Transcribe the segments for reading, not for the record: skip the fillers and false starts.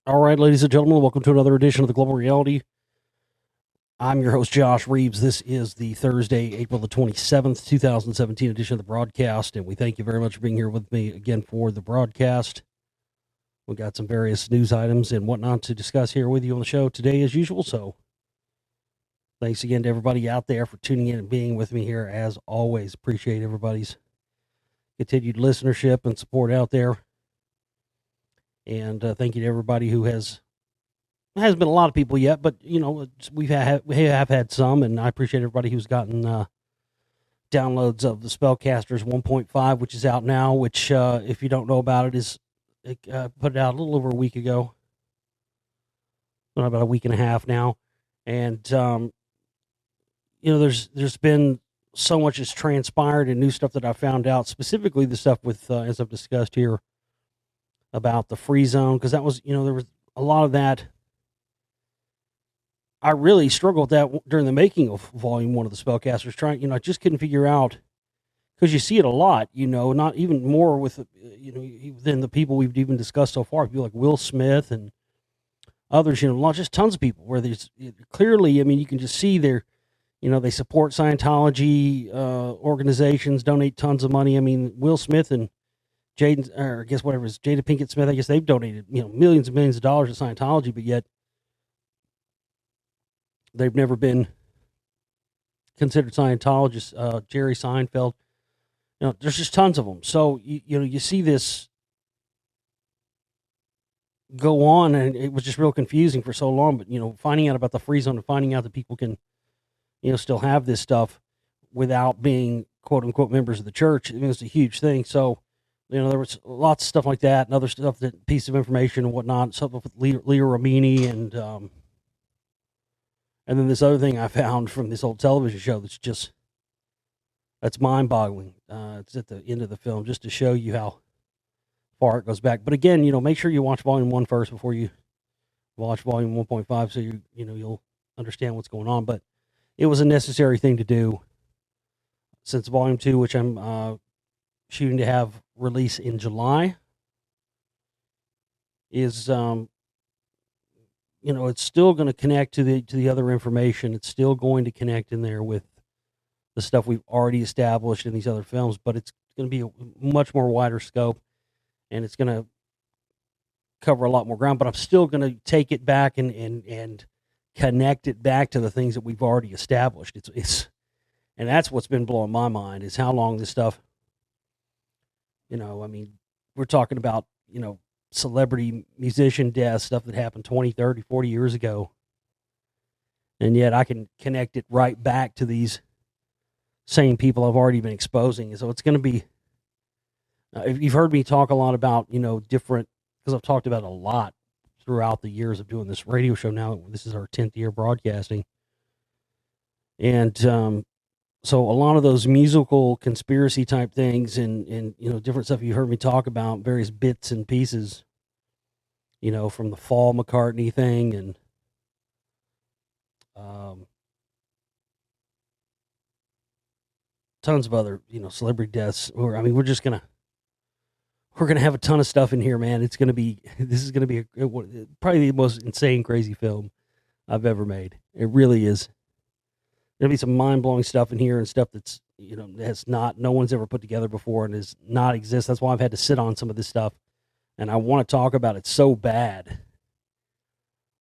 All right, ladies and gentlemen, welcome to another edition of the Global Reality. I'm your host, Josh Reeves. This is the Thursday, April the 27th, 2017 edition of the broadcast, and we thank you very much for being here with me again for the broadcast. We got some various news items and whatnot to discuss here with you on the show today as usual, so thanks again to everybody out there for tuning in and being with me here as always. Appreciate everybody's continued listenership and support out there. And thank you to everybody who hasn't been a lot of people yet, but we have had some, and I appreciate everybody who's gotten downloads of the Spellcasters 1.5, which is out now. Which, if you don't know about it, put it out a little over a week ago, about a week and a half now, and there's been so much has transpired and new stuff that I found out, specifically the stuff with as I've discussed here about the free zone, because that was there was a lot of that. I really struggled with that during the making of Volume 1 of the Spellcasters, I just couldn't figure out, because you see it a lot, not even more with, than the people we've even discussed so far, people like Will Smith and others, just tons of people where there's clearly, you can just see they support Scientology organizations, donate tons of money. Will Smith and Jada Pinkett Smith, I guess they've donated, millions and millions of dollars to Scientology, but yet they've never been considered Scientologists. Jerry Seinfeld, there's just tons of them. So, you see this go on, and it was just real confusing for so long, but, finding out about the free zone and finding out that people can, still have this stuff without being quote unquote members of the church, it was a huge thing. So, there was lots of stuff like that and other stuff, that piece of information and whatnot, stuff with Leah Remini and then this other thing I found from this old television show that's mind-boggling. It's at the end of the film, just to show you how far it goes back. But again, make sure you watch Volume 1 first before you watch Volume 1.5, so you'll understand what's going on. But it was a necessary thing to do, since Volume 2, which I'm shooting to have release in July, is it's still going to connect to the other information. It's still going to connect in there with the stuff we've already established in these other films, but it's going to be a much more wider scope, and it's going to cover a lot more ground. But I'm still going to take it back and connect it back to the things that we've already established. And that's what's been blowing my mind, is how long this stuff. We're talking about celebrity musician death, stuff that happened 20, 30, 40 years ago. And yet I can connect it right back to these same people I've already been exposing. So it's going to be, you've heard me talk a lot about, different, because I've talked about it a lot throughout the years of doing this radio show. Now, this is our 10th year broadcasting. And, so a lot of those musical conspiracy type things and different stuff you heard me talk about, various bits and pieces, from the Fall McCartney thing and tons of other, celebrity deaths. We're gonna have a ton of stuff in here, man. This is gonna be probably the most insane, crazy film I've ever made. It really is. There'll be some mind-blowing stuff in here and stuff that's, no one's ever put together before and does not exist. That's why I've had to sit on some of this stuff, and I want to talk about it so bad.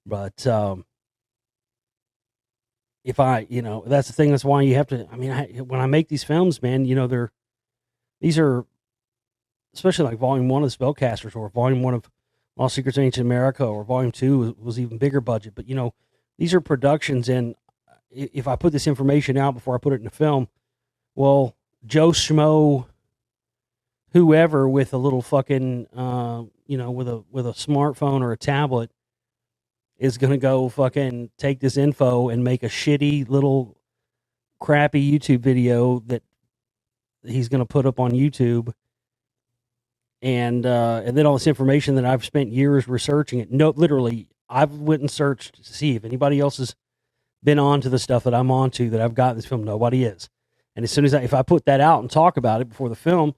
But if that's the thing. That's why you have to, when I make these films, man, these are, especially like Volume 1 of the Spellcasters, or Volume 1 of Lost Secrets of Ancient America, or Volume 2 was even bigger budget. But, these are productions, and if I put this information out before I put it in the film, well, Joe Schmo, whoever with a little fucking, with a smartphone or a tablet, is going to go fucking take this info and make a shitty little crappy YouTube video that he's going to put up on YouTube. And then all this information that I've spent years researching it. No, literally, I've went and searched to see if anybody else has been onto the stuff that I'm onto, that I've got in this film. Nobody is. And as soon as if I put that out and talk about it before the film,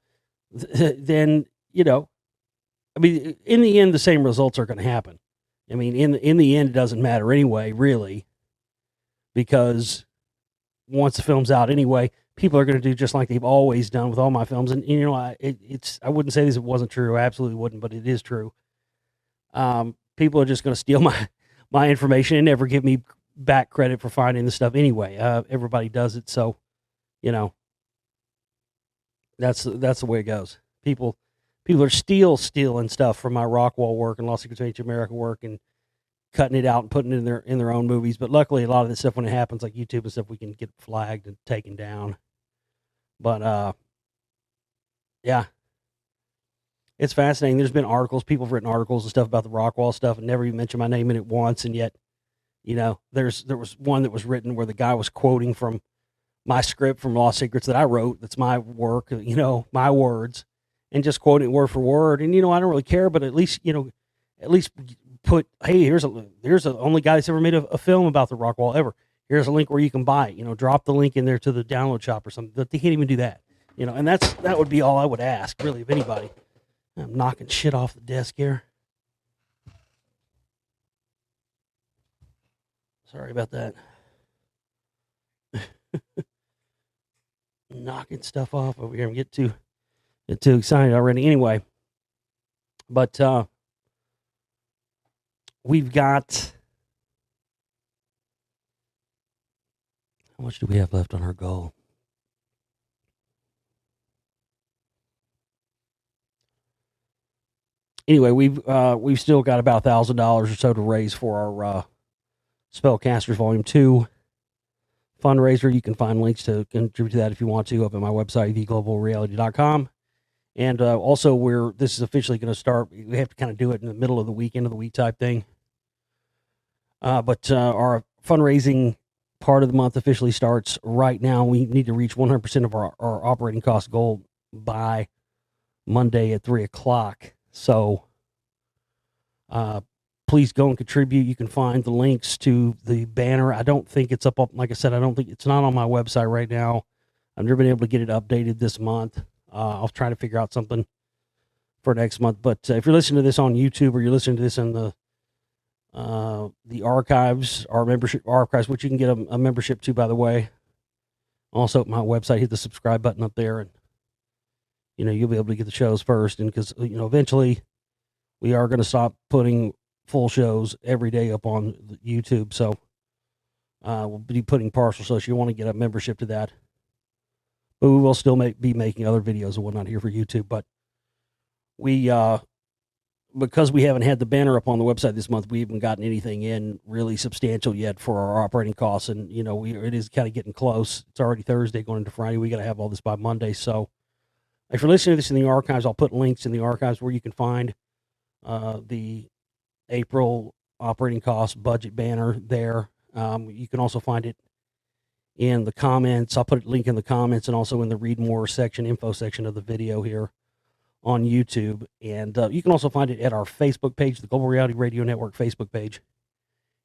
then, in the end, the same results are going to happen. I mean, in the end, it doesn't matter anyway, really, because once the film's out anyway, people are going to do just like they've always done with all my films. And you know, I wouldn't say this if it wasn't true. I absolutely wouldn't, but it is true. People are just going to steal my information and never give me back credit for finding the stuff anyway. Everybody does it, so you know that's the way it goes. People are stealing stuff from my Rockwall work and Lost Secrets of Ancient America work and cutting it out and putting it in their own movies. But luckily, a lot of this stuff, when it happens, like YouTube and stuff, we can get flagged and taken down. But yeah, it's fascinating. There's been articles, people have written articles and stuff about the Rockwall stuff and never even mentioned my name in it once, and yet, you know, there was one that was written where the guy was quoting from my script from Lost Secrets that I wrote. That's my work, you know, my words, and just quoting it word for word. And you know, I don't really care, but at least put, hey, here's the only guy that's ever made a film about the Rockwall ever. Here's a link where you can buy it. You know, drop the link in there to the download shop or something. But they can't even do that. You know, and that would be all I would ask, really, of anybody. I'm knocking shit off the desk here. Sorry about that. Knocking stuff off over here. I'm get too excited already. Anyway, but we've got, how much do we have left on our goal? Anyway, we've still got about $1,000 or so to raise for our Spellcasters Volume 2 fundraiser. You can find links to contribute to that if you want to up at my website, theglobalreality.com. And also, this is officially going to start. We have to kind of do it in the middle of the week, end of the week type thing. But our fundraising part of the month officially starts right now. We need to reach 100% of our operating cost goal by Monday at 3 o'clock. So please go and contribute. You can find the links to the banner. I don't think it's up, like I said, I don't think it's not on my website right now. I've never been able to get it updated this month. I'll try to figure out something for next month. But if you're listening to this on YouTube or you're listening to this in the archives, our membership archives, which you can get a membership to, by the way. Also, at my website, hit the subscribe button up there, and you know, you'll be able to get the shows first. And because, you know, eventually we are going to stop putting full shows every day up on YouTube. So we'll be putting partial shows. So you want to get a membership to that. But we will still be making other videos and whatnot here for YouTube. But we, because we haven't had the banner up on the website this month, we haven't gotten anything in really substantial yet for our operating costs. And, you know, it is kind of getting close. It's already Thursday going into Friday. We got to have all this by Monday. So if you're listening to this in the archives, I'll put links in the archives where you can find the April operating cost budget banner there. You can also find it in the comments. I'll put a link in the comments and also in the read more section, info section of the video here on YouTube. And you can also find it at our Facebook page, the Global Reality Radio Network Facebook page,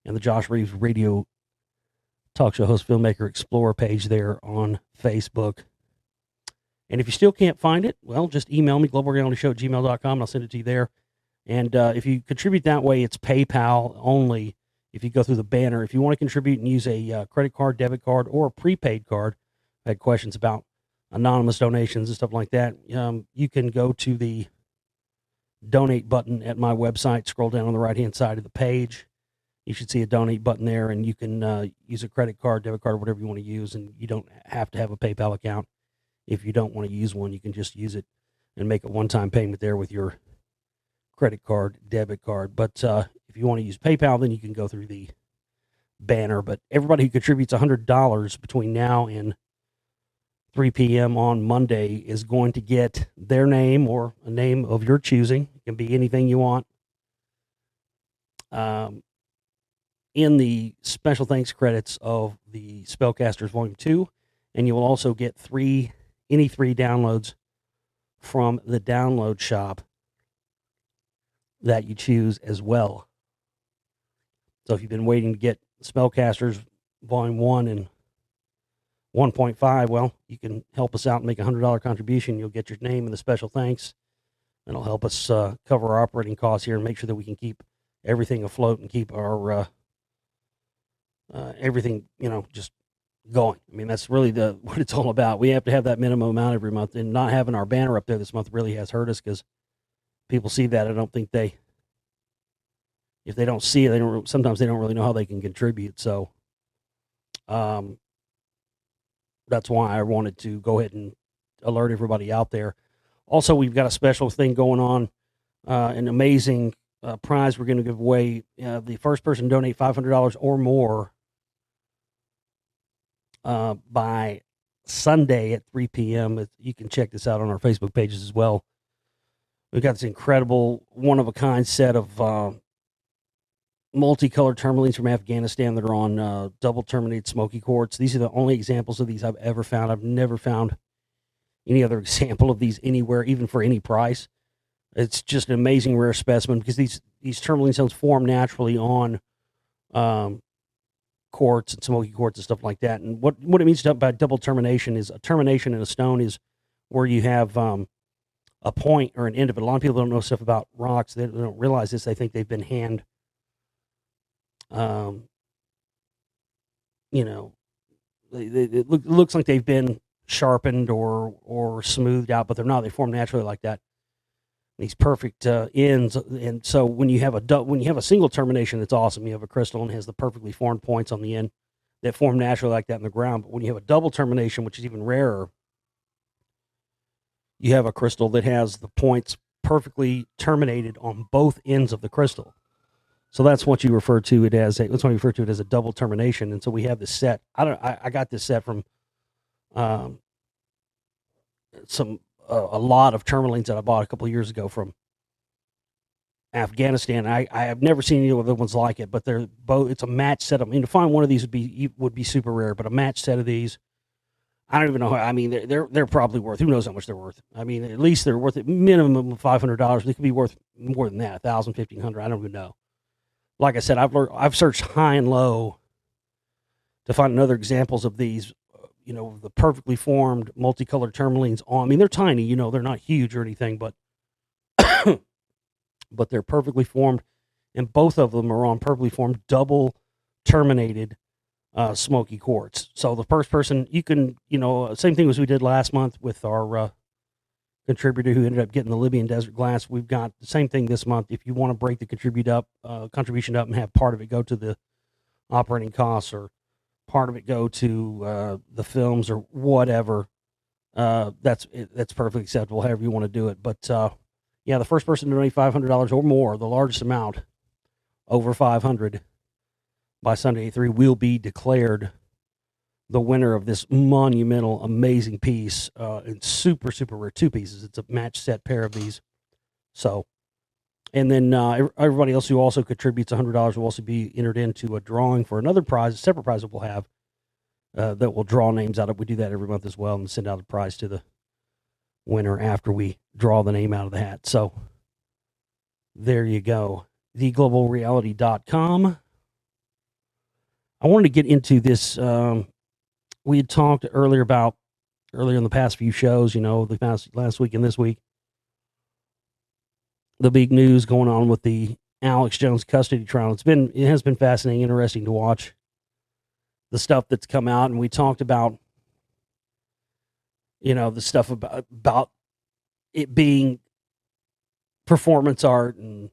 and the Josh Reeves Radio Talk Show Host Filmmaker Explorer page there on Facebook. And if you still can't find it, well, just email me, globalrealityshow@gmail.com, and I'll send it to you there. And if you contribute that way, it's PayPal only. If you go through the banner, if you want to contribute and use a credit card, debit card, or a prepaid card, I had questions about anonymous donations and stuff like that. You can go to the donate button at my website, scroll down on the right-hand side of the page. You should see a donate button there, and you can use a credit card, debit card, whatever you want to use, and you don't have to have a PayPal account. If you don't want to use one, you can just use it and make a one-time payment there with your credit card, debit card. But if you want to use PayPal, then you can go through the banner. But everybody who contributes $100 between now and 3 p.m. on Monday is going to get their name or a name of your choosing. It can be anything you want. In the special thanks credits of the Spellcasters Volume 2, and you will also get any three downloads from the download shop that you choose as well. So if you've been waiting to get Spellcasters Volume 1 and 1.5, well, you can help us out and make a $100 contribution. You'll get your name and the special thanks. That'll help us cover our operating costs here and make sure that we can keep everything afloat and keep our everything, just going. I mean, that's really what it's all about. We have to have that minimum amount every month, and not having our banner up there this month really has hurt us because people see that. I don't think if they don't see it, sometimes they don't really know how they can contribute. So, that's why I wanted to go ahead and alert everybody out there. Also, we've got a special thing going on, an amazing prize we're going to give away. The first person to donate $500 or more by Sunday at 3 p.m. You can check this out on our Facebook pages as well. We've got this incredible, one-of-a-kind set of multicolored tourmalines from Afghanistan that are on double terminated smoky quartz. These are the only examples of these I've ever found. I've never found any other example of these anywhere, even for any price. It's just an amazing rare specimen because these tourmaline stones form naturally on quartz and smoky quartz and stuff like that. And what it means by double termination is a termination in a stone is where you have a point or an end of it. A lot of people don't know stuff about rocks. They don't realize this. They think they've been it looks like they've been sharpened or smoothed out, but they're not. They form naturally like that. These perfect ends, and so when you have a single termination, it's awesome. You have a crystal and has the perfectly formed points on the end that form naturally like that in the ground. But when you have a double termination, which is even rarer, you have a crystal that has the points perfectly terminated on both ends of the crystal. So that's what you refer to it as. That's why you refer to it as a double termination. And so we have this set. I got this set from a lot of tourmalines that I bought a couple of years ago from Afghanistan. I have never seen any other ones like it, but they're both. It's a match set. I mean, to find one of these would be super rare, but a match set of these, I don't even know. I mean, they're probably worth. Who knows how much they're worth? I mean, at least they're worth a minimum of $500. They could be worth more than that, $1,000, $1,500. I don't even know. Like I said, I've searched high and low to find other examples of these. The perfectly formed multicolored tourmalines on. I mean, they're tiny. They're not huge or anything, but but they're perfectly formed, and both of them are on perfectly formed double terminated smoky quartz. So the first person, you can, same thing as we did last month with our contributor who ended up getting the Libyan desert glass. We've got the same thing this month. If you want to break the contribution up and have part of it go to the operating costs or part of it go to the films or whatever, that's perfectly acceptable, however you want to do it. But the first person to donate $500 or more, the largest amount over 500 by Sunday at 3 will be declared the winner of this monumental, amazing piece. It's super, super rare. 2 pieces. It's a match set pair of these. So, and then everybody else who also contributes $100 will also be entered into a drawing for another prize, a separate prize that we'll have that will draw names out of. We do that every month as well and send out a prize to the winner after we draw the name out of the hat. So, there you go. theglobalreality.com. I wanted to get into this. We had talked earlier in the past few shows, the past last week and this week, the big news going on with the Alex Jones custody trial. It has been fascinating, interesting to watch the stuff that's come out, and we talked about, the stuff about it being performance art and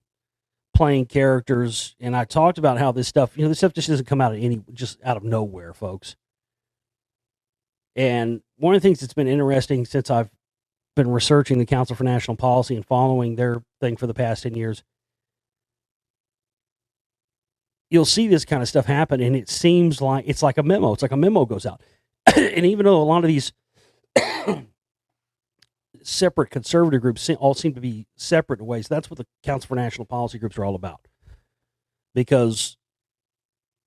playing characters, and I talked about how this stuff just doesn't come out just out of nowhere, folks. And one of the things that's been interesting since I've been researching the Council for National Policy and following their thing for the past 10 years, you'll see this kind of stuff happen, and it seems like it's like a memo. It's like a memo goes out. And even though a lot of these separate conservative groups all seem to be separate in ways, that's what the Council for National Policy groups are all about. Because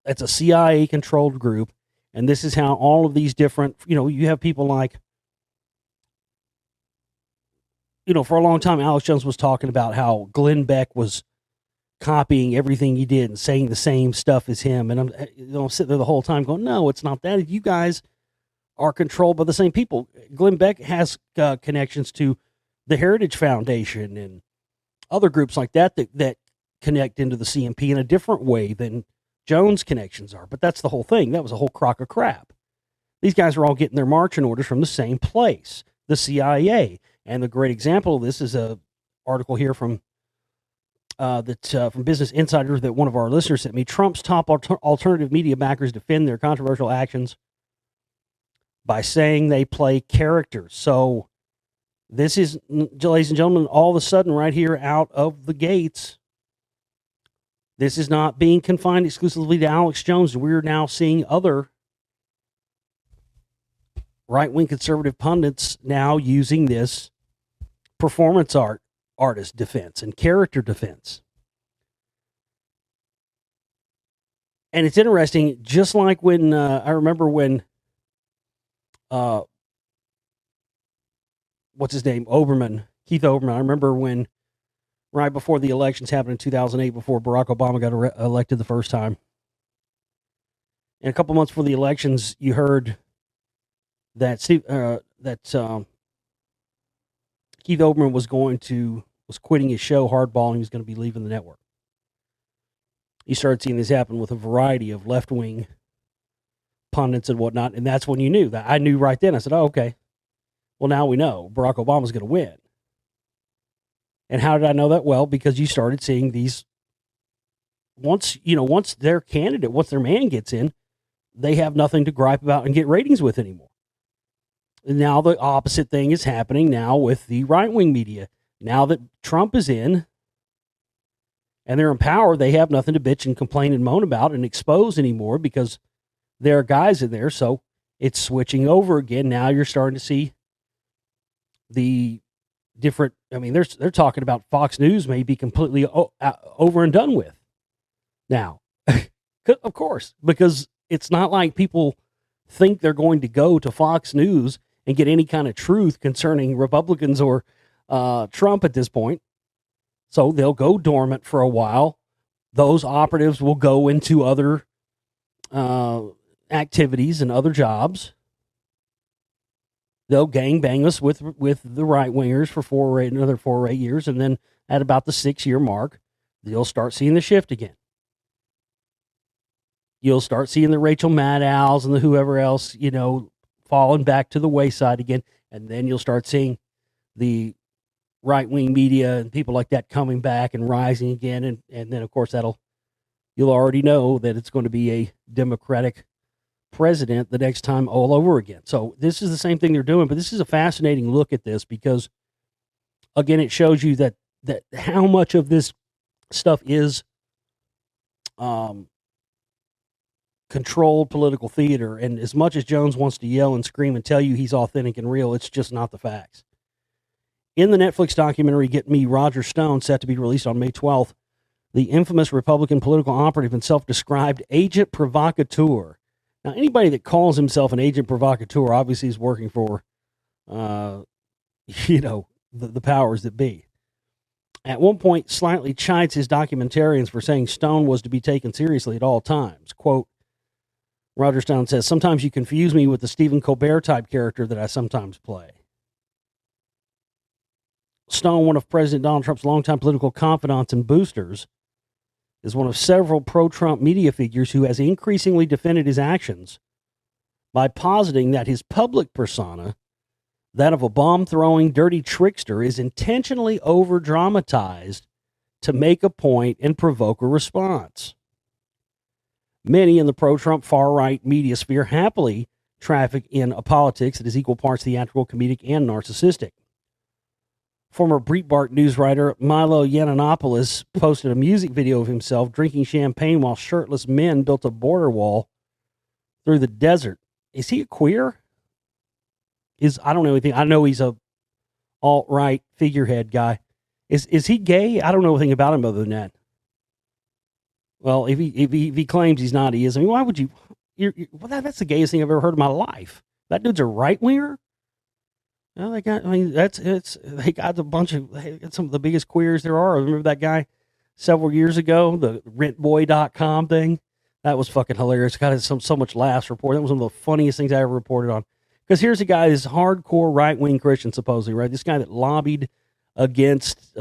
it's a CIA-controlled group, and this is how all of these different, you have people like, for a long time, Alex Jones was talking about how Glenn Beck was copying everything he did and saying the same stuff as him. And I'm sitting there the whole time going, no, it's not that. You guys are controlled by the same people. Glenn Beck has connections to the Heritage Foundation and other groups like that connect into the CMP in a different way than Jones' connections are. But that's the whole thing. That was a whole crock of crap. These guys are all getting their marching orders from the same place, the CIA. And the great example of this is a article here from from Business Insider that one of our listeners sent me. Trump's top alternative media backers defend their controversial actions by saying they play characters. So this is, ladies and gentlemen, all of a sudden right here out of the gates, this is not being confined exclusively to Alex Jones. We're now seeing other right-wing conservative pundits now using this performance artist defense and character defense. And it's interesting, just like when I remember when what's his name, Keith Olbermann, I remember when right before the elections happened in 2008, before Barack Obama got elected the first time, and a couple months before the elections, you heard that Keith Olbermann was quitting his show Hardball, and he was going to be leaving the network. You started seeing this happen with a variety of left-wing pundits and whatnot, and that's when you knew that. I knew right then. I said, "Oh, okay. Well, now we know Barack Obama's going to win." And how did I know that? Well, because you started seeing these. Once their candidate, once their man gets in, they have nothing to gripe about and get ratings with anymore. And now the opposite thing is happening now with the right-wing media. Now that Trump is in and they're in power, they have nothing to bitch and complain and moan about and expose anymore because there are guys in there. So it's switching over again. Now you're starting to see the different. I mean, they're talking about Fox News may be completely over and done with now. Of course, because it's not like people think they're going to go to Fox News and get any kind of truth concerning Republicans or Trump at this point. So they'll go dormant for a while. Those operatives will go into other activities and other jobs. They'll gangbang us with the right-wingers for another 4 or 8 years, and then at about the 6-year mark, you'll start seeing the shift again. You'll start seeing the Rachel Maddows and the whoever else, falling back to the wayside again, and then you'll start seeing the right-wing media and people like that coming back and rising again, and then, of course, you'll already know that it's going to be a Democratic president the next time all over again. So this is the same thing they're doing, but this is a fascinating look at this because, again, it shows you that how much of this stuff is controlled political theater, and as much as Jones wants to yell and scream and tell you he's authentic and real, it's just not the facts. In the Netflix documentary Get Me, Roger Stone, set to be released on May 12th, the infamous Republican political operative and self-described agent provocateur. Now, anybody that calls himself an agent provocateur obviously is working for, the powers that be. At one point, slightly chides his documentarians for saying Stone was to be taken seriously at all times. Quote, Roger Stone says, "Sometimes you confuse me with the Stephen Colbert type character that I sometimes play." Stone, one of President Donald Trump's longtime political confidants and boosters, is one of several pro-Trump media figures who has increasingly defended his actions by positing that his public persona, that of a bomb-throwing dirty trickster, is intentionally over-dramatized to make a point and provoke a response. Many in the pro-Trump far-right media sphere happily traffic in a politics that is equal parts theatrical, comedic, and narcissistic. Former Breitbart news writer Milo Yiannopoulos posted a music video of himself drinking champagne while shirtless men built a border wall through the desert. Is he a queer? I don't know anything. I know he's a alt-right figurehead guy. Is he gay? I don't know anything about him other than that. Well, if he claims he's not, he is. I mean, why would you? That's the gayest thing I've ever heard in my life. That dude's a right-winger? Well, they got some of the biggest queers there are. Remember that guy several years ago, the rentboy.com thing? That was fucking hilarious. Got so much laughs report. That was one of the funniest things I ever reported on. Because here's a guy, this hardcore right-wing Christian, supposedly, right? This guy that lobbied against,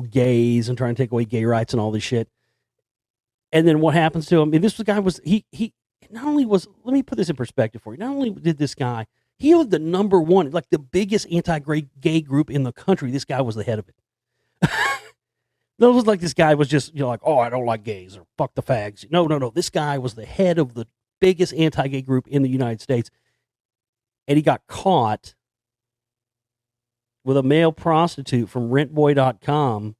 gays and trying to take away gay rights and all this shit. And then what happens to him? I mean, this guy was he not only was, let me put this in perspective for you. Not only did this guy, he was the number one, like the biggest anti-gay group in the country. This guy was the head of it. It was like this guy was just, like, oh, I don't like gays or fuck the fags. No. This guy was the head of the biggest anti-gay group in the United States. And he got caught with a male prostitute from rentboy.com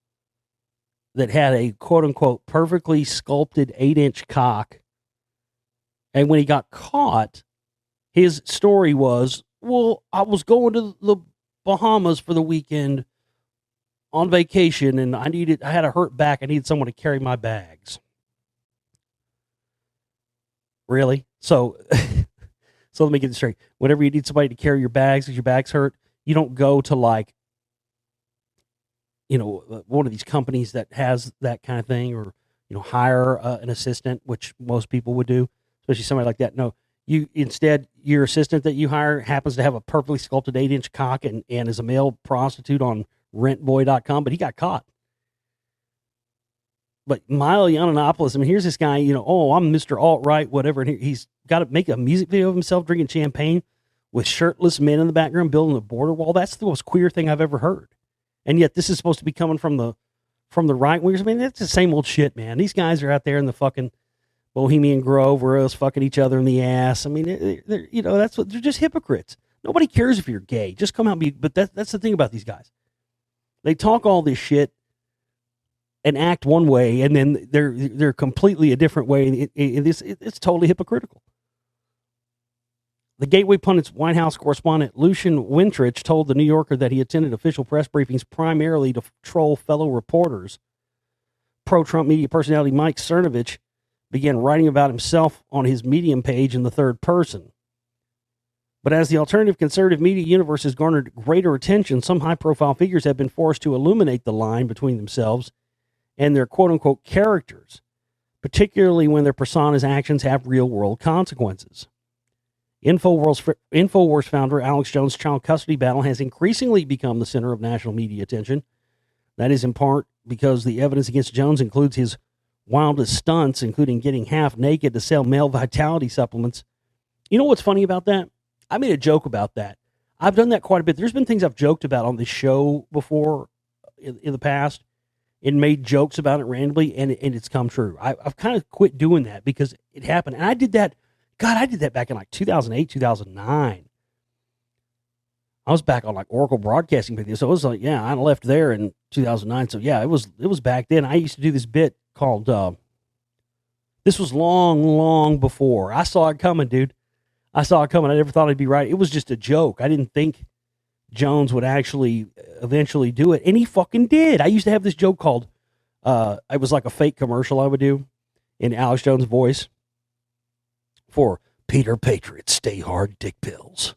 that had a quote-unquote perfectly sculpted 8-inch cock. And when he got caught, his story was, well, I was going to the Bahamas for the weekend on vacation, and I had a hurt back. I needed someone to carry my bags. Really? So let me get this straight. Whenever you need somebody to carry your bags because your bags hurt, you don't go to one of these companies that has that kind of thing, or, hire an assistant, which most people would do, especially somebody like that. No, instead, your assistant that you hire happens to have a perfectly sculpted 8-inch cock and is a male prostitute on rentboy.com, but he got caught. But Milo Yiannopoulos, I mean, here's this guy, I'm Mr. Alt-Right, whatever, and he's got to make a music video of himself drinking champagne with shirtless men in the background building a border wall. That's the most queer thing I've ever heard. And yet this is supposed to be coming from the right wingers. I mean, that's the same old shit, man. These guys are out there in the fucking Bohemian Grove where us fucking each other in the ass. I mean, they're just hypocrites. Nobody cares if you're gay. Just come out and be, but that's the thing about these guys. They talk all this shit and act one way, and then they're completely a different way. It's totally hypocritical. The Gateway Pundit's White House correspondent Lucian Wintrich told The New Yorker that he attended official press briefings primarily to troll fellow reporters. Pro-Trump media personality Mike Cernovich began writing about himself on his Medium page in the third person. But as the alternative conservative media universe has garnered greater attention, some high-profile figures have been forced to illuminate the line between themselves and their quote-unquote characters, particularly when their persona's actions have real-world consequences. InfoWars founder Alex Jones' child custody battle has increasingly become the center of national media attention. That is in part because the evidence against Jones includes his wildest stunts, including getting half naked to sell male vitality supplements. You know what's funny about that? I made a joke about that. I've done that quite a bit. There's been things I've joked about on this show before in the past and made jokes about it randomly, and it's come true. I've kind of quit doing that because it happened. And I did that back in like 2008, 2009. I was back on like Oracle Broadcasting videos. So it was like, I left there in 2009. So yeah, it was back then. I used to do this bit called, this was long, long before. I saw it coming, dude. I saw it coming. I never thought I'd be right. It was just a joke. I didn't think Jones would actually eventually do it. And he fucking did. I used to have this joke called, it was like a fake commercial I would do in Alex Jones' voice for Peter Patriot Stay Hard Dick Pills.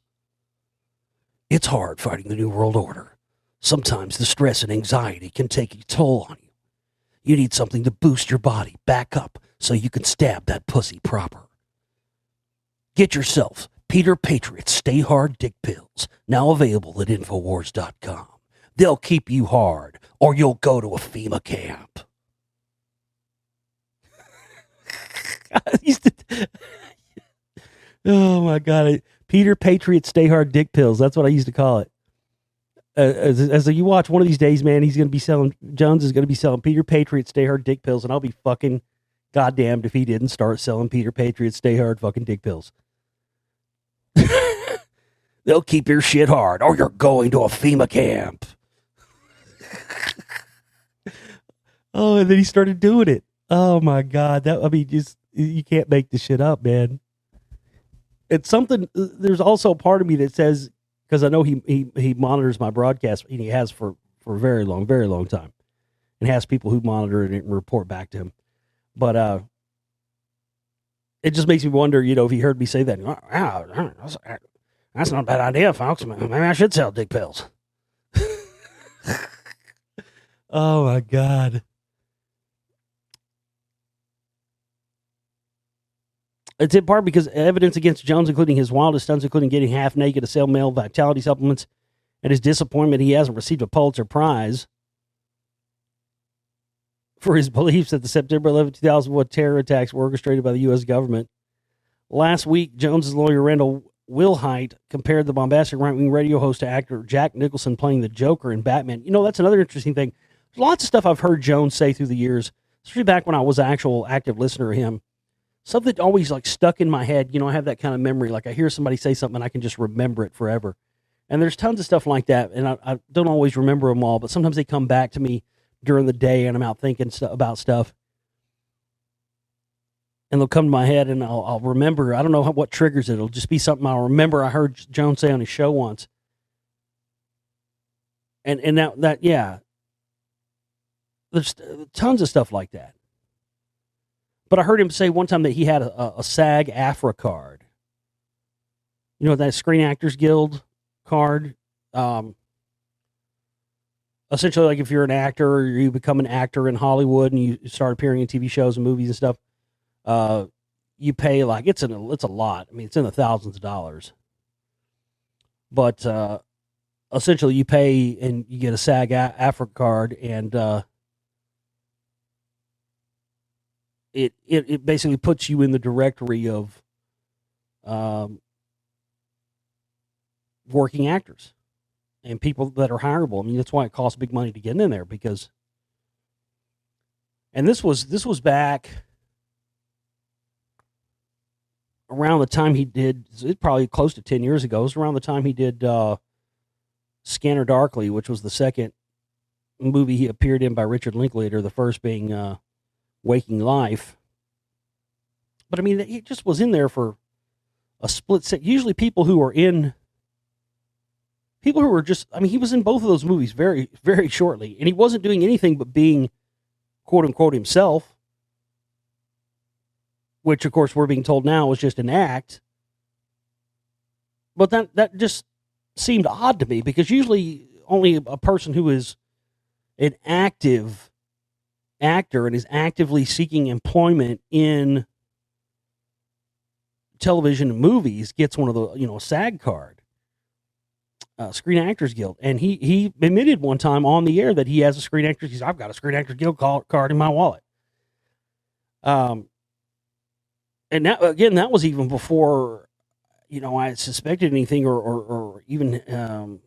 It's hard fighting the New World Order. Sometimes the stress and anxiety can take a toll on you. You need something to boost your body back up so you can stab that pussy proper. Get yourself Peter Patriot Stay Hard Dick Pills, now available at Infowars.com. They'll keep you hard, or you'll go to a FEMA camp. Oh my God. Peter Patriot Stay Hard Dick Pills. That's what I used to call it. As you watch one of these days, man, Jones is going to be selling Peter Patriot Stay Hard Dick Pills, and I'll be fucking goddamned if he didn't start selling Peter Patriot Stay Hard fucking Dick Pills. They'll keep your shit hard, or you're going to a FEMA camp. Oh, and then he started doing it. Oh my God. You can't make this shit up, man. It's something, there's also a part of me that says, because I know he monitors my broadcast, and he has for a very long, very long time, and has people who monitor it and report back to him. But it just makes me wonder, if he heard me say that, wow, that's not a bad idea, folks. Maybe I should sell dick pills. Oh my God. It's in part because evidence against Jones, including his wildest stunts, including getting half naked to sell male vitality supplements, and his disappointment he hasn't received a Pulitzer Prize. for his beliefs that the September 11, 2001 terror attacks were orchestrated by the U.S. government. Last week, Jones's lawyer, Randall Wilhite, compared the bombastic right-wing radio host to actor Jack Nicholson playing the Joker in Batman. You know, that's another interesting thing. There's lots of stuff I've heard Jones say through the years, especially back when I was an actual active listener of him. Stuff that always like stuck in my head. You know, I have that kind of memory. Like I hear somebody say something and I can just remember it forever. And there's tons of stuff like that. And I don't always remember them all, but sometimes they come back to me during the day and I'm out thinking about stuff. And they'll come to my head and I'll remember. I don't know what triggers it. It'll just be something I'll remember I heard Jones say on his show once. And that yeah. There's tons of stuff like that. But I heard him say one time that he had a SAG-AFTRA card. You know, that Screen Actors Guild card. Essentially, like if you're an actor or you become an actor in Hollywood and you start appearing in TV shows and movies and stuff, you pay like it's a lot. I mean, it's in the thousands of dollars. But essentially, you pay and you get a SAG-AFTRA card, and it basically puts you in the directory of working actors and people that are hireable. I mean, that's why it costs big money to get in there because. And this was back around the time he did. It's probably close to 10 years ago. It was around the time he did Scanner Darkly, which was the second movie he appeared in by Richard Linklater. The first being Waking Life. But I mean, he just was in there for a split second. Usually people who were just, I mean, he was in both of those movies very, very shortly. And he wasn't doing anything but being, quote unquote, himself. Which, of course, we're being told now was just an act. But that just seemed odd to me because usually only a person who is an active actor and is actively seeking employment in television and movies gets one of the, a SAG card, Screen Actors Guild. And he admitted one time on the air that he has a Screen Actors. He's, I've got a Screen Actors Guild card in my wallet. And that, again, that was even before, I had suspected anything or even, had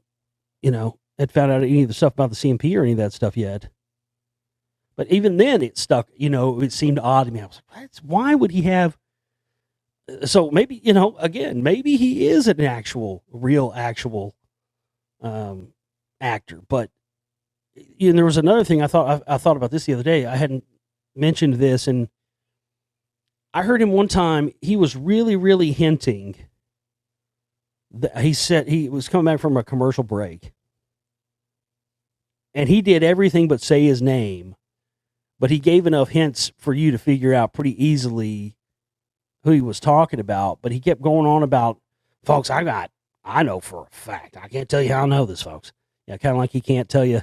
found out any of the stuff about the CMP or any of that stuff yet. But even then it stuck, it seemed odd to me. I was like, why would he have? So maybe, again, maybe he is an real actor. But there was another thing I thought about this the other day. I hadn't mentioned this, and I heard him one time. He was really, really hinting that he said he was coming back from a commercial break, and he did everything but say his name. But he gave enough hints for you to figure out pretty easily who he was talking about. But he kept going on about, folks, I know for a fact. I can't tell you how I know this, folks. Yeah, kind of like he can't tell you,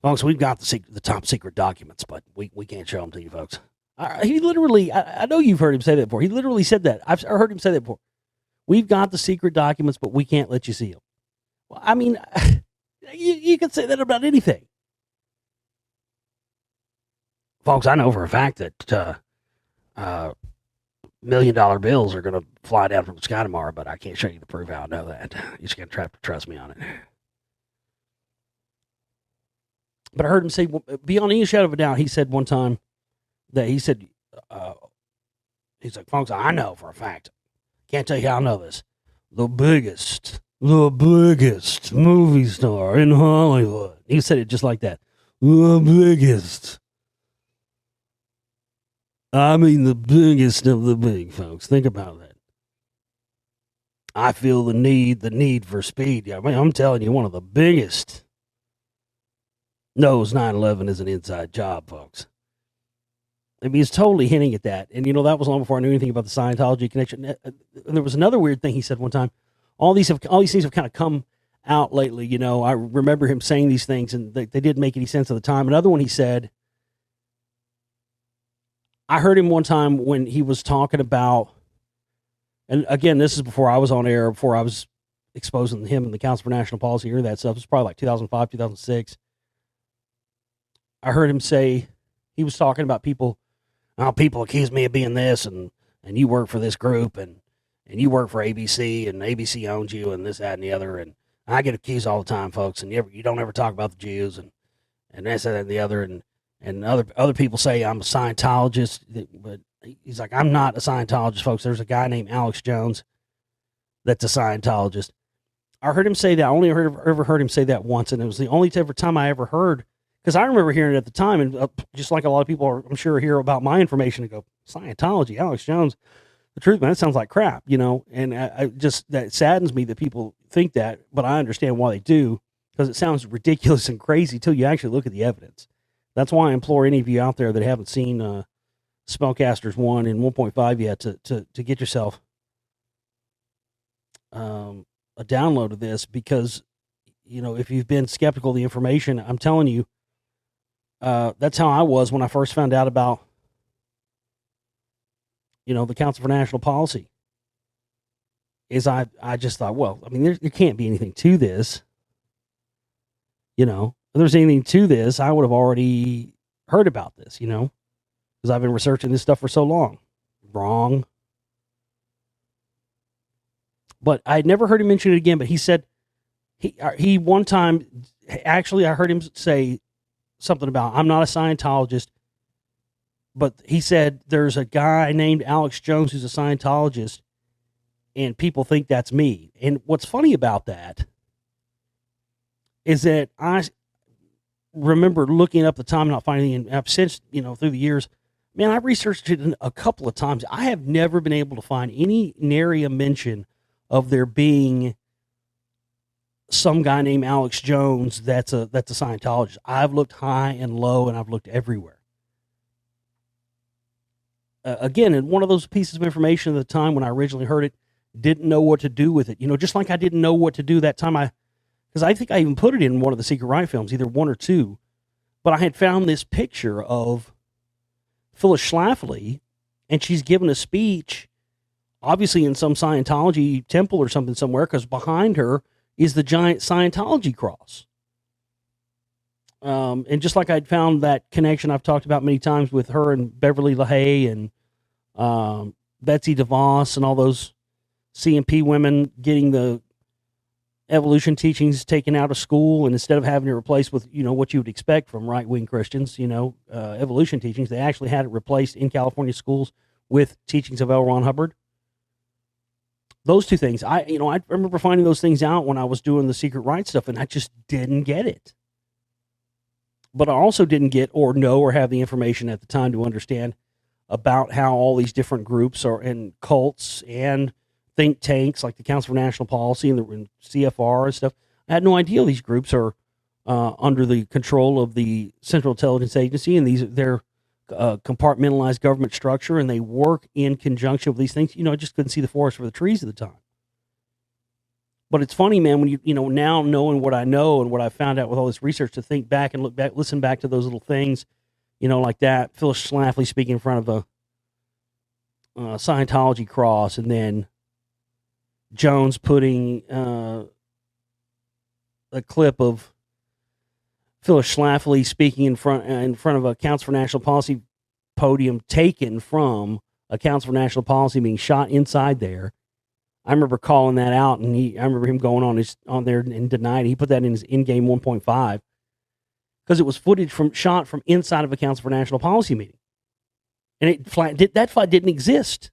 folks, we've got the top secret documents, but we can't show them to you, folks. He literally, I know you've heard him say that before. He literally said that. I've heard him say that before. We've got the secret documents, but we can't let you see them. Well, I mean, you could say that about anything. Folks, I know for a fact that $1 million bills are going to fly down from the sky tomorrow, but I can't show you the proof how I know that. You just got to trust me on it. But I heard him say, beyond any shadow of a doubt, he said one time that he's like, folks, I know for a fact. Can't tell you how I know this. The biggest movie star in Hollywood. He said it just like that. The biggest. I mean, the biggest of the big, folks. Think about that. I feel the need for speed. I mean, I'm telling you, one of the biggest knows 9/11 is an inside job, folks. I mean, he's totally hinting at that. And, that was long before I knew anything about the Scientology connection. And there was another weird thing he said one time. All these things have kind of come out lately. I remember him saying these things, and they didn't make any sense at the time. Another one he said, I heard him one time when he was talking about, and again, this is before I was on air, before I was exposing him and the Council for National Policy or that stuff. It was probably like 2005, 2006. I heard him say, he was talking about people. Oh, people accuse me of being this, and you work for this group, and you work for ABC, and ABC owns you, and this, that, and the other. And I get accused all the time, folks, and you don't ever talk about the Jews, and this, that, and the other. And other people say I'm a Scientologist, but he's like, I'm not a Scientologist, folks. There's a guy named Alex Jones that's a Scientologist. I heard him say that. I only ever heard him say that once, and it was the only ever time I ever heard, because I remember hearing it at the time, and just like a lot of people are, I'm sure, hear about my information and go, Scientology, Alex Jones. The truth, man, it sounds like crap, and I just, that saddens me that people think that, but I understand why they do, because it sounds ridiculous and crazy till you actually look at the evidence. That's why I implore any of you out there that haven't seen Spellcasters 1 and 1.5 yet to get yourself a download of this, because if you've been skeptical of the information, I'm telling you, that's how I was when I first found out about the Council for National Policy. Is I just thought, well, I mean, there can't be anything to this. If there's anything to this, I would have already heard about this, because I've been researching this stuff for so long. Wrong. But I never heard him mention it again, but he said, he one time, actually, I heard him say something about, I'm not a Scientologist, but he said there's a guy named Alex Jones who's a Scientologist, and people think that's me. And what's funny about that is that I remember looking up the time, not finding it, and I've since, through the years, man, I've researched it a couple of times. I have never been able to find any nary a mention of there being some guy named Alex Jones that's a Scientologist. I've looked high and low, and I've looked everywhere. Again, in one of those pieces of information at the time when I originally heard it, didn't know what to do with it. Just like I didn't know what to do that time. Because I think I even put it in one of the Secret Right films, either one or two. But I had found this picture of Phyllis Schlafly, and she's given a speech, obviously in some Scientology temple or something somewhere, because behind her is the giant Scientology cross. And just like I'd found that connection I've talked about many times with her and Beverly LaHaye and Betsy DeVos and all those CMP women getting the evolution teachings taken out of school, and instead of having it replaced with, what you would expect from right-wing Christians, evolution teachings, they actually had it replaced in California schools with teachings of L. Ron Hubbard. Those two things, I remember finding those things out when I was doing the Secret Right stuff, and I just didn't get it. But I also didn't get or know or have the information at the time to understand about how all these different groups are, and cults and think tanks like the Council for National Policy and the CFR and stuff. I had no idea these groups are under the control of the Central Intelligence Agency, and they're compartmentalized government structure, and they work in conjunction with these things. I just couldn't see the forest for the trees at the time. But it's funny, man, when you now knowing what I know and what I found out with all this research, to think back and look back, listen back to those little things, like that. Phyllis Schlafly speaking in front of a Scientology cross, and then Jones putting a clip of Phyllis Schlafly speaking in front of a Council for National Policy podium taken from a Council for National Policy being shot inside there. I remember calling that out, and I remember him going on there and denying it. He put that in his in-game 1.5 because it was footage shot from inside of a Council for National Policy meeting, and that flat didn't exist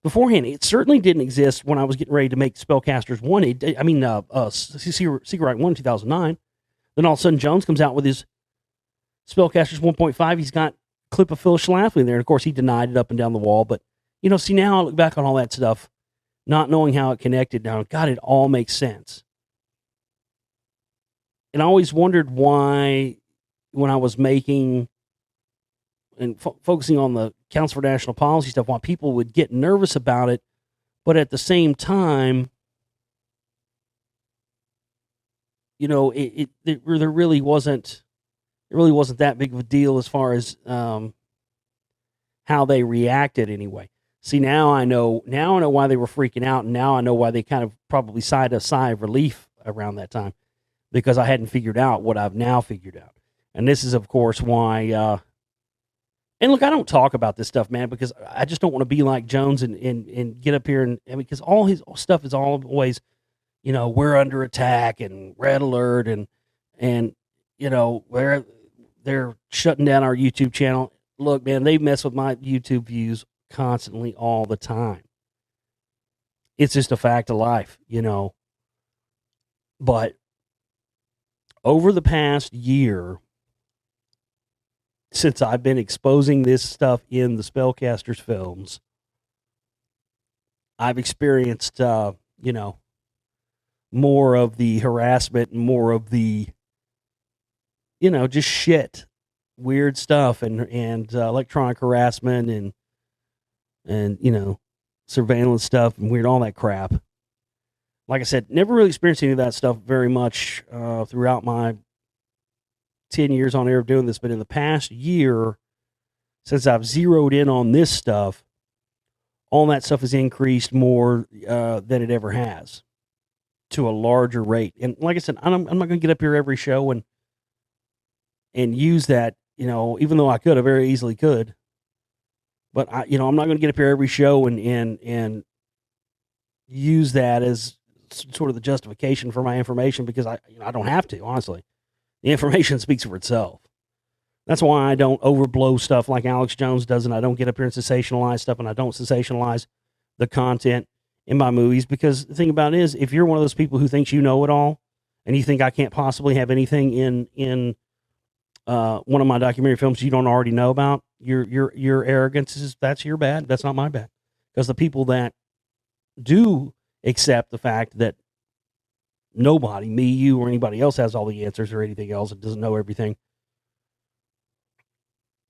beforehand. It certainly didn't exist when I was getting ready to make Spellcasters 1. Secret Right 1 in 2009. Then all of a sudden, Jones comes out with his Spellcasters 1.5. He's got a clip of Phyllis Schlafly in there. And of course, he denied it up and down the wall. But, see, now I look back on all that stuff, not knowing how it connected. Now, God, it all makes sense. And I always wondered why, when I was making and focusing on the Council for National Policy stuff, why people would get nervous about it. But at the same time, there really wasn't that big of a deal as far as how they reacted anyway. See, now I know why they were freaking out, and now I know why they kind of probably sighed a sigh of relief around that time, because I hadn't figured out what I've now figured out. And this is, of course, why. And look, I don't talk about this stuff, man, because I just don't want to be like Jones and get up here and because all his stuff is always, we're under attack and red alert and where they're shutting down our YouTube channel. Look, man, they mess with my YouTube views constantly all the time. It's just a fact of life, But over the past year, since I've been exposing this stuff in the Spellcasters films, I've experienced, more of the harassment and more of the, just shit, weird stuff and electronic harassment and surveillance stuff and weird, all that crap. Like I said, never really experienced any of that stuff very much throughout my 10 years on air of doing this. But in the past year, since I've zeroed in on this stuff, all that stuff has increased more than it ever has, to a larger rate. And like I said, I'm not going to get up here every show and use that, even though I could, I very easily could. But I'm not going to get up here every show and use that as sort of the justification for my information, because I don't have to, honestly. The information speaks for itself. That's why I don't overblow stuff like Alex Jones does, and I don't get up here and sensationalize stuff, and I don't sensationalize the content in my movies, because the thing about it is, if you're one of those people who thinks you know it all, and you think I can't possibly have anything in one of my documentary films you don't already know about, your arrogance that's your bad. That's not my bad. Because the people that do accept the fact that nobody, me, you, or anybody else has all the answers or anything else, and doesn't know everything,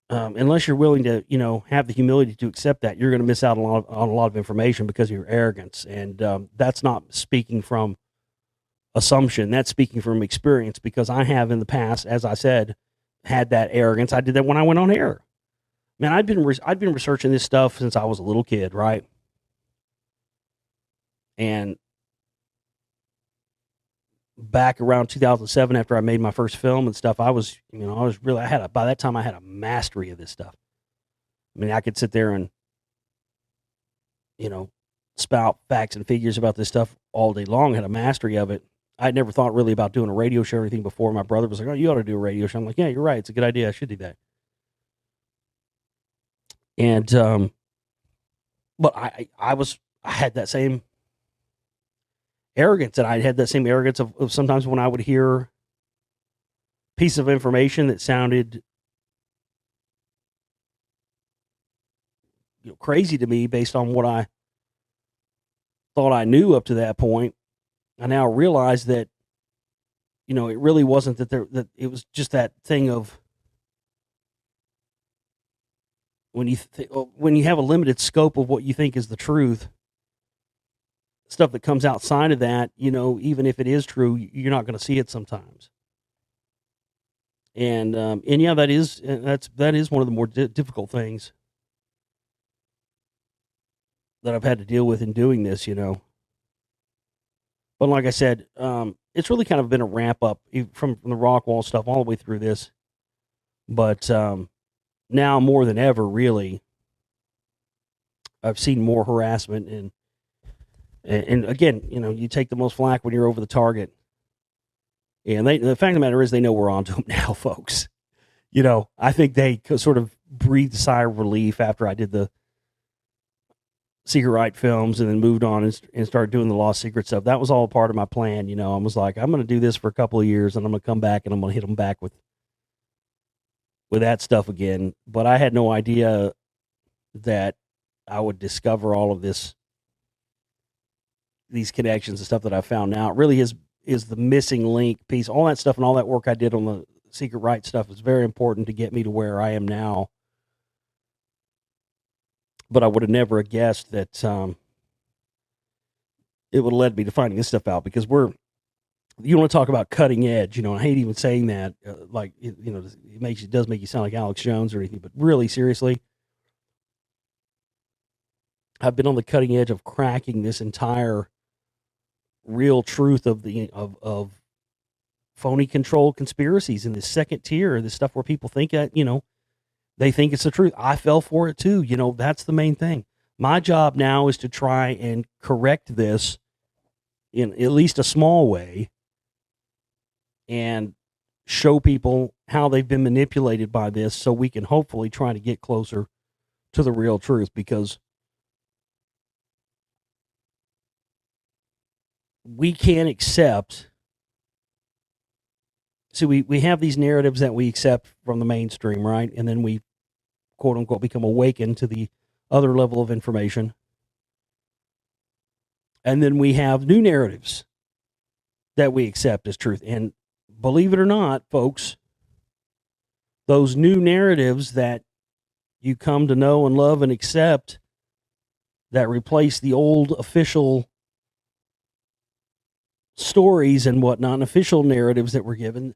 unless you're willing to, have the humility to accept that, you're going to miss out on a lot of information because of your arrogance. And that's not speaking from assumption. That's speaking from experience, because I have in the past, as I said, had that arrogance. I did that when I went on air. Man, I'd been researching this stuff since I was a little kid, right? And back around 2007, after I made my first film and stuff, by that time I had a mastery of this stuff. I mean, I could sit there and, spout facts and figures about this stuff all day long, had a mastery of it. I'd never thought really about doing a radio show or anything before. My brother was like, "Oh, you ought to do a radio show." I'm like, "Yeah, you're right. It's a good idea. I should do that." And, but I had that same arrogance, and I had that same arrogance of sometimes when I would hear a piece of information that sounded crazy to me based on what I thought I knew up to that point. I now realize that, it really wasn't that it was just that thing of when you have a limited scope of what you think is the truth, stuff that comes outside of that, even if it is true, you're not going to see it sometimes. And yeah, that is one of the more difficult things that I've had to deal with in doing this, But like I said, it's really kind of been a ramp up from the Rockwall stuff all the way through this. But now more than ever, really, I've seen more harassment and again, you take the most flack when you're over the target. And the fact of the matter is, they know we're onto them now, folks. I think they sort of breathed a sigh of relief after I did the Secret Right films and then moved on and started doing the Lost Secret stuff. That was all part of my plan. I was like, I'm going to do this for a couple of years, and I'm going to come back and I'm going to hit them back with that stuff again. But I had no idea that I would discover all of these connections and stuff that I found now. It really is the missing link piece. All that stuff and all that work I did on the Secret Right stuff is very important to get me to where I am now. But I would have never guessed that it would have led me to finding this stuff out, because you want to talk about cutting edge, I hate even saying that, it does make you sound like Alex Jones or anything, but really, seriously, I've been on the cutting edge of cracking this entire real truth of phony control conspiracies in this second tier, this stuff where people think that, they think it's the truth. I fell for it too. That's the main thing. My job now is to try and correct this in at least a small way and show people how they've been manipulated by this so we can hopefully try to get closer to the real truth, because we can't accept. See, we have these narratives that we accept from the mainstream, right? And then we, quote unquote, become awakened to the other level of information. And then we have new narratives that we accept as truth. And believe it or not, folks, those new narratives that you come to know and love and accept that replace the old official stories and whatnot, and official narratives that were given,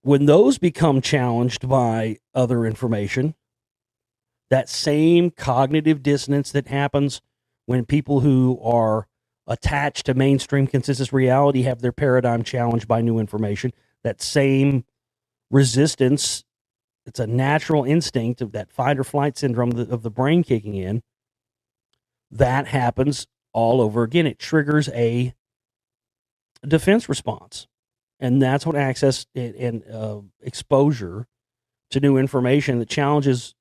when those become challenged by other information, that same cognitive dissonance that happens when people who are attached to mainstream consensus reality have their paradigm challenged by new information, that same resistance, it's a natural instinct of that fight or flight syndrome of the brain kicking in, that happens all over again. It triggers a defense response. And that's what access and exposure to new information that challenges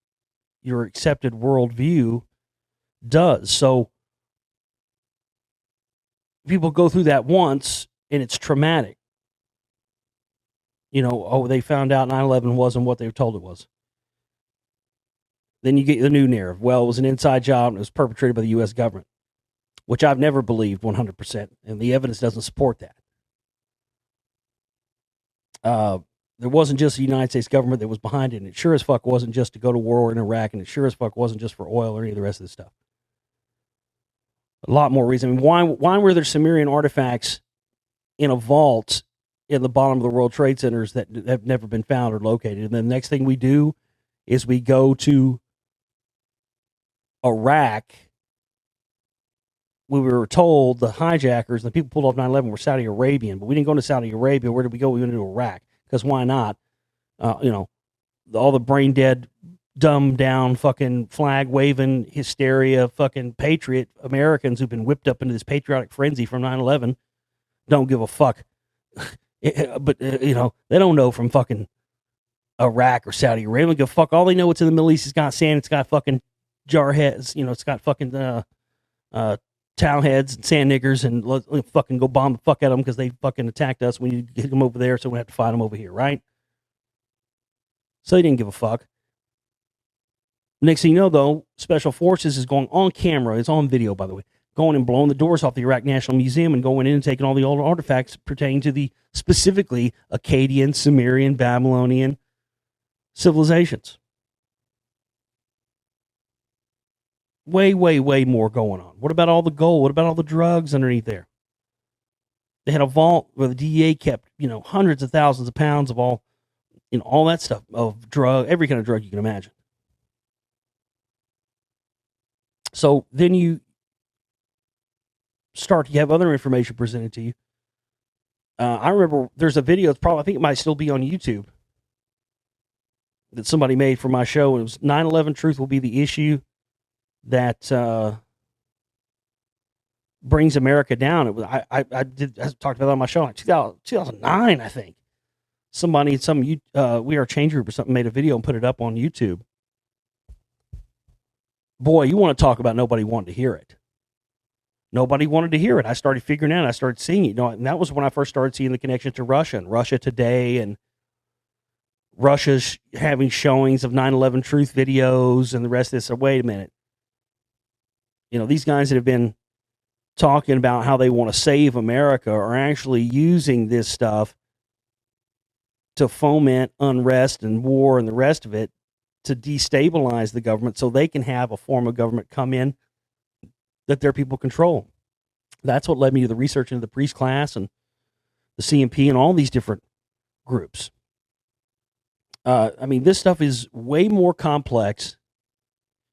your accepted worldview does. So people go through that once and it's traumatic. They found out 9/11 wasn't what they were told it was. Then you get the new narrative. Well, it was an inside job and it was perpetrated by the U.S. government, which I've never believed 100%. And the evidence doesn't support that. There wasn't just the United States government that was behind it, and it sure as fuck wasn't just to go to war in Iraq, and it sure as fuck wasn't just for oil or any of the rest of this stuff. A lot more reason. I mean, why were there Sumerian artifacts in a vault in the bottom of the World Trade Centers that have never been found or located? And then the next thing we do is we go to Iraq. We were told the hijackers, the people pulled off 9/11 were Saudi Arabian, but we didn't go to Saudi Arabia. Where did we go? We went to Iraq. Because why not? All the brain dead, dumbed down, fucking flag waving, hysteria, fucking patriot Americans who've been whipped up into this patriotic frenzy from 9/11 don't give a fuck. But they don't know from fucking Iraq or Saudi Arabia. They don't give a fuck. All they know, it's in the Middle East. It's got sand. It's got fucking jar heads. It's got fucking towel heads and sand niggers, and let's fucking go bomb the fuck out of them because they fucking attacked us. We need to get them over there, so we have to fight them over here, right? So they didn't give a fuck. Next thing you know, though, Special Forces is going on camera. It's on video, by the way. Going and blowing the doors off the Iraq National Museum and going in and taking all the old artifacts pertaining to the specifically Akkadian, Sumerian, Babylonian civilizations. Way, way, way more going on. What about all the gold? What about all the drugs underneath there? They had a vault where the DEA kept, hundreds of thousands of pounds of all that stuff, of drug, every kind of drug you can imagine. So then you have other information presented to you. I remember there's a video, I think it might still be on YouTube, that somebody made for my show. And it was 9/11 truth will be the issue that brings America down. It was I talked about that on my show in 2009, I think. Somebody, We Are Change Group or something, made a video and put it up on YouTube. Boy, you want to talk about nobody wanted to hear it. Nobody wanted to hear it. I started figuring out. I started seeing it. And that was when I first started seeing the connection to Russia and Russia Today, and Russia's having showings of 9/11 truth videos and the rest of this. So wait a minute. These guys that have been talking about how they want to save America are actually using this stuff to foment unrest and war and the rest of it, to destabilize the government so they can have a form of government come in that their people control. That's what led me to the research into the priest class and the CMP and all these different groups. This stuff is way more complex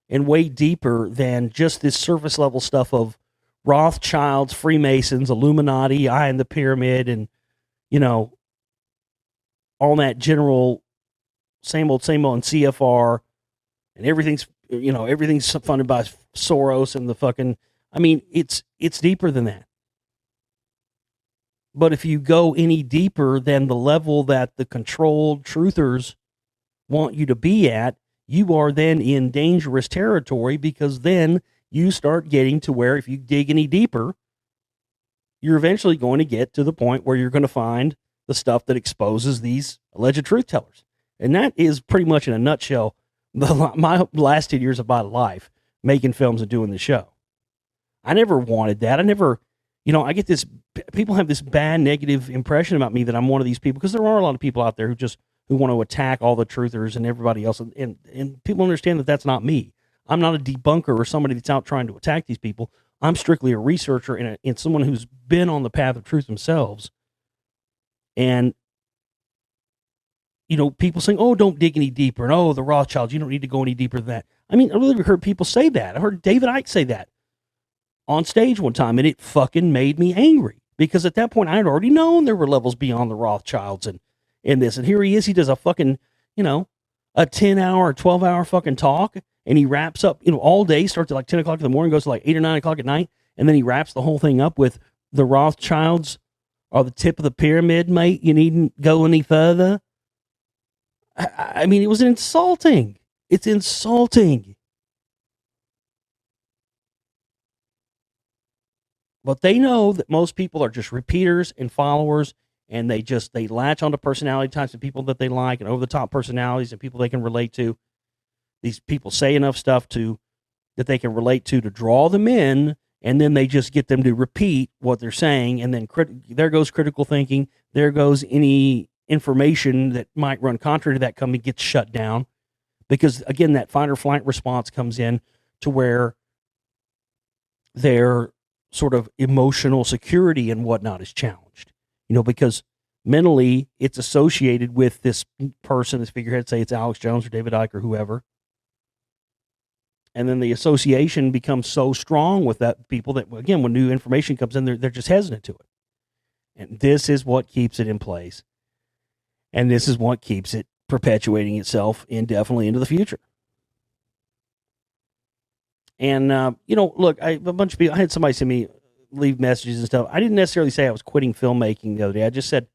and way deeper than just this surface level stuff of Rothschilds, Freemasons, Illuminati, Eye in the Pyramid, and you know, on that general same old and CFR, and everything's funded by Soros and the fucking. I mean, it's deeper than that. But if you go any deeper than the level that the controlled truthers want you to be at, you are then in dangerous territory, because then you start getting to where if you dig any deeper, you're eventually going to get to the point where you're going to find the stuff that exposes these alleged truth tellers. And that is pretty much in a nutshell my last 10 years of my life making films and doing the show. I never wanted that. I never, I get this, people have this bad negative impression about me that I'm one of these people, because there are a lot of people out there who want to attack all the truthers and everybody else. And people understand that that's not me. I'm not a debunker or somebody that's out trying to attack these people. I'm strictly a researcher and someone who's been on the path of truth themselves. And, people saying, oh, don't dig any deeper. And, oh, the Rothschilds, you don't need to go any deeper than that. I mean, I really heard people say that. I heard David Icke say that on stage one time, and it fucking made me angry, because at that point I had already known there were levels beyond the Rothschilds and this. And here he is. He does a fucking, a 10-hour, 12-hour fucking talk, and he wraps up, all day, starts at like 10 o'clock in the morning, goes to like 8 or 9 o'clock at night, and then he wraps the whole thing up with the Rothschilds are the tip of the pyramid, mate. You needn't go any further. I mean, it was insulting. It's insulting. But they know that most people are just repeaters and followers, and they latch onto personality types of people that they like, and over the top personalities and people they can relate to. These people say enough stuff that they can relate to draw them in, and then they just get them to repeat what they're saying, and then there goes critical thinking. There goes any information that might run contrary to that company gets shut down, because again, that fight or flight response comes in to where their sort of emotional security and whatnot is challenged, because mentally it's associated with this person, this figurehead, say it's Alex Jones or David Icke or whoever. And then the association becomes so strong with that people that, again, when new information comes in, they're just hesitant to it. And this is what keeps it in place. And this is what keeps it perpetuating itself indefinitely into the future. And, look, a bunch of people, I had somebody send me, leave messages and stuff. I didn't necessarily say I was quitting filmmaking the other day. I just said,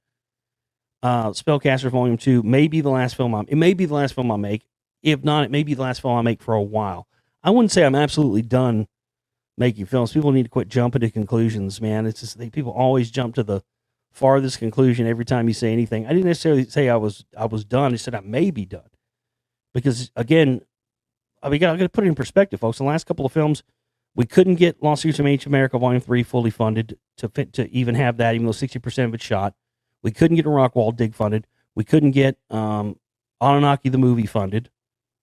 Spellcasters Volume 2 may be the last film it may be the last film I make. If not, it may be the last film I make for a while. I wouldn't say I'm absolutely done making films. People need to quit jumping to conclusions, man. It's just people always jump to the farthest conclusion every time you say anything. I didn't necessarily say I was done. I said I may be done, because again, I got to put it in perspective, folks. The last couple of films, we couldn't get Lost Secrets of Ancient America Volume 3 fully funded to even have that, even though 60% of it's shot. We couldn't get a Rockwall Dig funded. We couldn't get Anunnaki the movie funded,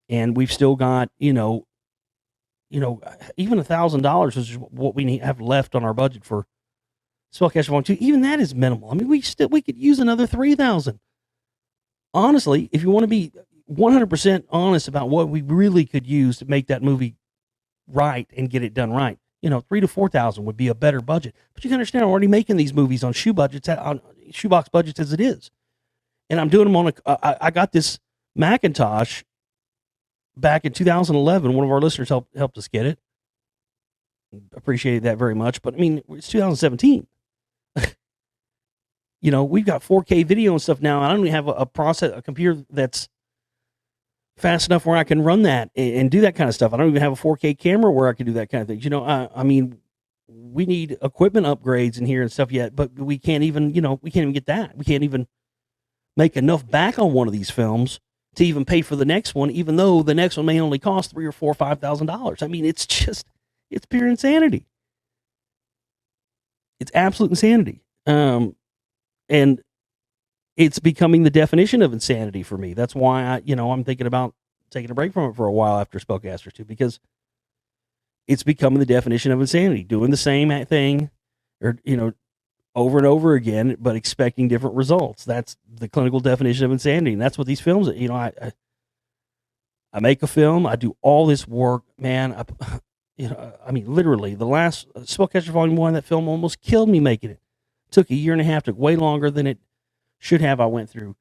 and we've still got even $1,000 is what we have left on our budget for Spellcaster Volume 2. Even that is minimal. I mean, we could use another $3,000. Honestly, if you want to be 100% honest about what we really could use to make that movie right and get it done right, $3,000 to $4,000 would be a better budget. But you can understand, I'm already making these movies on shoebox budgets as it is, and I'm doing them on I got this Macintosh back in 2011. One of our listeners helped us get it. Appreciated that very much. But I mean, it's 2017. We've got 4K video and stuff now. I don't even have a computer that's fast enough where I can run that and do that kind of stuff. I don't even have a 4K camera where I can do that kind of thing. I mean, we need equipment upgrades in here and stuff yet, but we can't even get that. We can't even make enough back on one of these films to even pay for the next one, even though the next one may only cost $3,000 or $4,000 or $5,000. I mean, it's pure insanity. It's absolute insanity. And it's becoming the definition of insanity for me. That's why I'm thinking about taking a break from it for a while after Spellcasters 2, because it's becoming the definition of insanity, doing the same thing or, over and over again, but expecting different results. That's the clinical definition of insanity. And that's what these films, I make a film, I do all this work, man. I mean, literally the last Spellcasters Volume 1, that film almost killed me making it. Took a year and a half, took way longer than it should have. I went through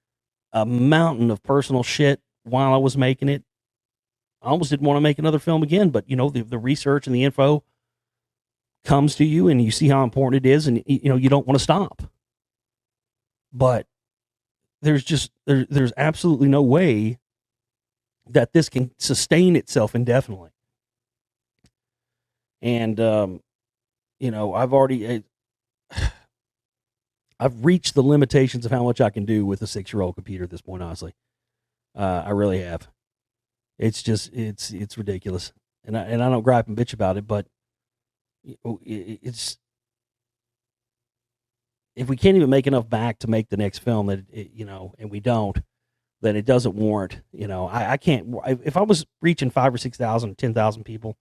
a mountain of personal shit while I was making it. I almost didn't want to make another film again, but the research and the info comes to you and you see how important it is, and you don't want to stop. But there's absolutely no way that this can sustain itself indefinitely. And I've reached the limitations of how much I can do with a 6-year-old computer at this point. Honestly, I really have. It's just it's ridiculous, and I don't gripe and bitch about it, but it's if we can't even make enough back to make the next film that and we don't, then it doesn't warrant. I can't. If I was reaching 5 or 6,000, 10,000 people,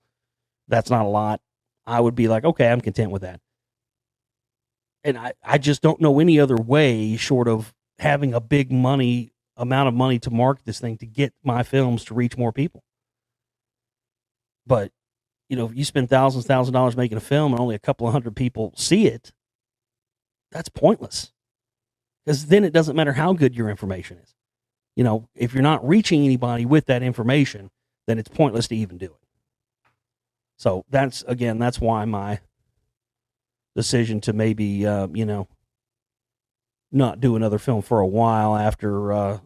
that's not a lot. I would be like, okay, I'm content with that. And I just don't know any other way short of having a big amount of money to market this thing to get my films to reach more people. But if you spend thousands of dollars making a film and only a couple of hundred people see it, that's pointless. Because then it doesn't matter how good your information is. If you're not reaching anybody with that information, then it's pointless to even do it. So that's why my decision to maybe, not do another film for a while after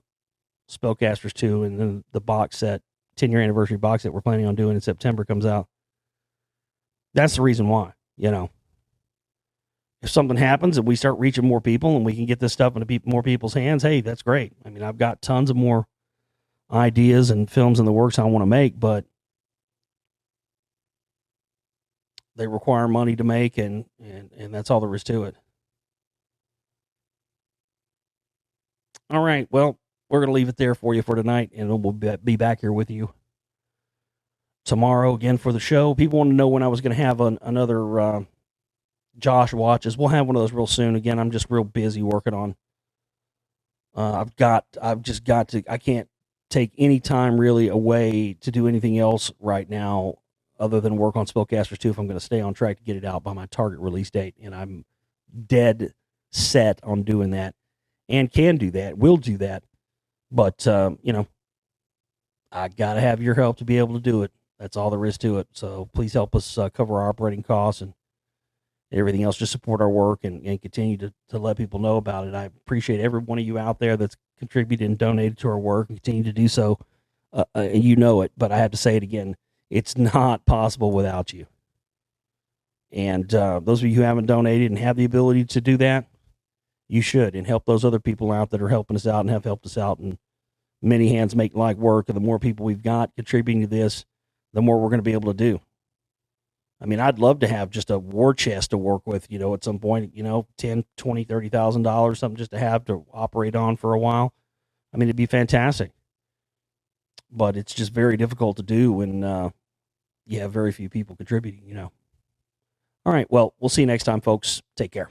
Spellcasters 2 and then the box set, 10-year anniversary box set we're planning on doing in September comes out. That's the reason why, If something happens and we start reaching more people and we can get this stuff into more people's hands, hey, that's great. I mean, I've got tons of more ideas and films in the works I want to make, but they require money to make, and that's all there is to it. All right, well, we're going to leave it there for you for tonight, and we'll be back here with you tomorrow again for the show. People want to know when I was going to have another Josh watches. We'll have one of those real soon. Again, I'm just real busy working on. I can't take any time really away to do anything else right now other than work on Spellcasters 2 if I'm going to stay on track to get it out by my target release date. And I'm dead set on doing that and can do that, will do that. But, I got to have your help to be able to do it. That's all there is to it. So please help us cover our operating costs and everything else. Just support our work and continue to let people know about it. I appreciate every one of you out there that's contributed and donated to our work and continue to do so. You know it, but I have to say it again. It's not possible without you. And those of you who haven't donated and have the ability to do that, you should, and help those other people out that are helping us out and have helped us out. And many hands make light work. And the more people we've got contributing to this, the more we're going to be able to do. I mean, I'd love to have just a war chest to work with, at some point, $10, $20, $30,000, something just to have to operate on for a while. I mean, it'd be fantastic. But it's just very difficult to do when you have very few people contributing, All right, well, we'll see you next time, folks. Take care.